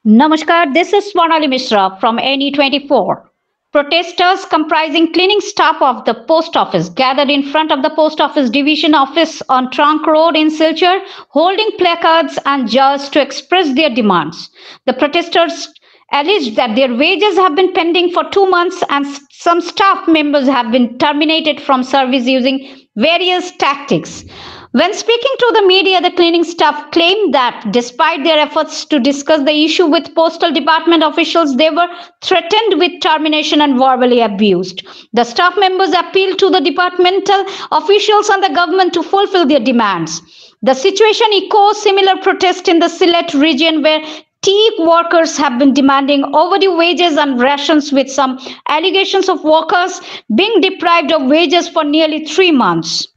Namaskar, this is Swarnali Mishra from NE24. Protesters comprising cleaning staff of the post office gathered in front of the post office division office on Trunk Road in Silchar, holding placards and jars to express their demands. The protesters alleged that their wages have been pending for 2 months and some staff members have been terminated from service using various tactics. When speaking to the media, the cleaning staff claimed that despite their efforts to discuss the issue with postal department officials, they were threatened with termination and verbally abused. The staff members appealed to the departmental officials and the government to fulfill their demands. The situation echoes similar protests in the Sylhet region where tea workers have been demanding overdue wages and rations, with some allegations of workers being deprived of wages for nearly 3 months.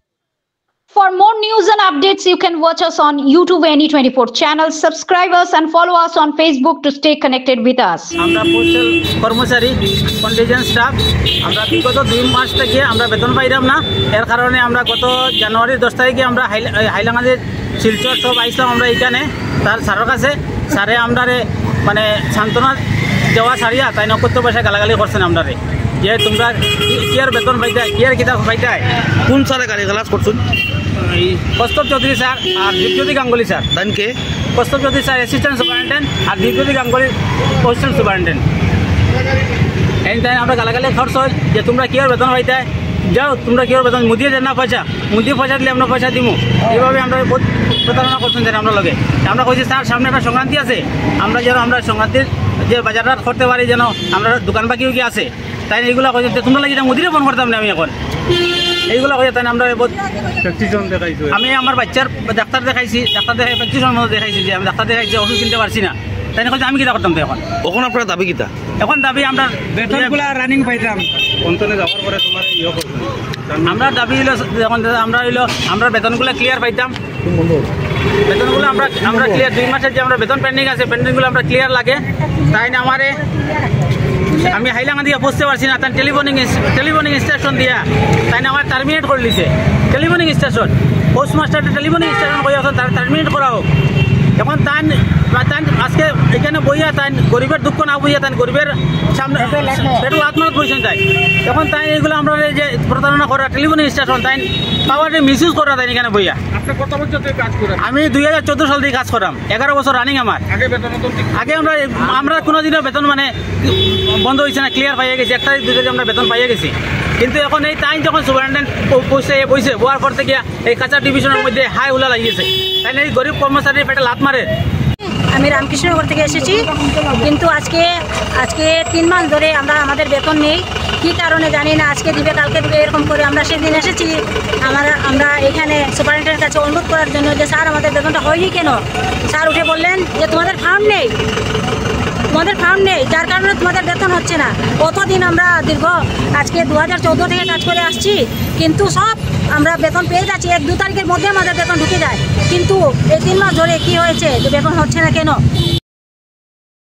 For more news and updates, you can watch us on YouTube NE24 channel, subscribe us and follow us on Facebook to stay connected with us. আমরা postal কর্মচারী contingent staff আমরা বিগত 2 মাস থেকে আমরা বেতন পাইলাম না। এর কারণে আমরা গত জানুয়ারি 10 তারিখে আমরা হাইলাকান্দি শিলচর সব আইসলাম আমরা এখানে তার স্যারের কাছে। স্যারে আমরারে মানে সান্ত্বনা দেওয়া সারিয়া তাই নকত্য পয়সা গালাগালি করছেন আমরারে যে তোমরা কি আর বেতন পাইতে কি আর কিতাব পাইতে। কোন স্যারে গালিগালাজ করছেন? কৌস্তব চৌধুরী স্যার আর দীপজ্যোতি গাঙ্গুলি স্যার। তানকে Kaustav Chowdhury sir assistant superintendent আর দীপজ্যোতি গাঙ্গুলি অ্যাসিস্ট্যান্ট সুপারিনটেন্ডেন্ট। এই তাই আমরা গালাগালি খরচ হয় যে তোমরা কি আর বেতন পাইতে যাও, তোমরা কি আর বেতন মুদিয়ে দেন না পয়সা, মুদিয়ে পয়সা দিলে আমরা পয়সা দিমু। এইভাবে আমরা বহুত প্রতারণা করছেন স্যার আমরা লগে। আমরা কইছি স্যার সামনে একটা সংক্রান্তি আছে, আমরা যেন আমরা সংক্রান্তির যে বাজারটা করতে পারি, যেন আমরা দোকান বাকিও কি আছে তাই এইগুলো কইছে তোমরা লাগি মুদিরে ফোন করতাম না আমি এখন এইগুলো কইছে তাই আমরা বহুত প্র্যাকটিশন দেখাইছি। আমি আমার বাচ্চার ডাক্তার দেখাইছি, ডাক্তার দেখাই প্র্যাকটিশন মতো দেখাইছি যে আমি ডাক্তার দেখাইছি ওষুধ কিনতে পারছি না, তাই না আমি কিতা করতাম তো এখন। এখন আপনার দাবি কিতা? এখন দাবি আমরা বেতনগুলো রানিং পাইতাম অন্তনে যাওয়ার পরে তোমার ইয়ে করতাম। আমরা দাবি হইলো যখন আমরা বেতনগুলো ক্লিয়ার পাইতাম, বেতনগুলো আমরা ক্লিয়ার 2 মাসের যে আমরা বেতন পেন্ডিং আছে পেন্ডিংগুলো আমরা ক্লিয়ার লাগে। তাই না আমারে আমি হাইলাকান্দি দিয়ে পৌঁছতে পারছি না, তাই টেলিফোনিং স্টেশন দিয়া তাই না আমার টার্মিনেট করে দিছে। টেলিফোনিং স্টেশন পোস্টমাস্টার টেলিফোনিং স্টেশন কই আছেন তারা টার্মিনেট করা হোক। এখন তাই আজকে এখানে বইয়া তাই গরিবের দুঃখ না বইয়া তাই গরিবের সামনে পেটু আত্মহত্যা করছেন। তাই এখন তাই এইগুলো আমরা যে প্রতারণা করা টেলিফোনিং স্টেশন তাই পাওয়ারে মিসইউজ করা তাই এখানে বইয়া। আপনি কত বছর থেকে কাজ করেন? আমি 2014 সাল থেকে কাজ করাম, 11 বছর রানিং আমার। আগে আমরা কোনোদিনও বেতন মানে বন্ধ হয়েছে না, ক্লিয়ার পাইয়া গেছি, 1 তারিখ 2 তারিখ আমরা বেতন পাইয়া গেছি। কিন্তু এখন এই তাই যখন সুপারিনটেন্ডেন্ট বইছে বোয়ার পর থেকে এই কাঁচা ডিভিশনের মধ্যে হাই হুলা লাগিয়েছে, তাই এই গরিব কর্মচারীর পেটে লাত মারে। আমি রামকৃষ্ণনগর থেকে এসেছি, কিন্তু আজকে 3 মাস ধরে আমাদের বেতন নেই। কী কারণে জানি না, আজকে দিবে কালকে দিবে এরকম করে। আমরা সেদিন এসেছি আমরা এখানে সুপারিনটেন্ডেন্টের কাছে অনুরোধ করার জন্য যে স্যার আমাদের বেতনটা হয়নি কেন। স্যার উঠে বললেন যে তোমাদের ফার্ম নেই, যার কারণে তোমাদের বেতন হচ্ছে না। কতদিন আমরা দীর্ঘ আজকে 2014 থেকে কাজ করে আসছি, কিন্তু সব আমরা বেতন পেয়ে যাচ্ছি, 1-2 তারিখের মধ্যে আমাদের বেতন ঢুকে যায়। কিন্তু এই 3 মাস ধরে কি হয়েছে যে বেতন হচ্ছে না কেন?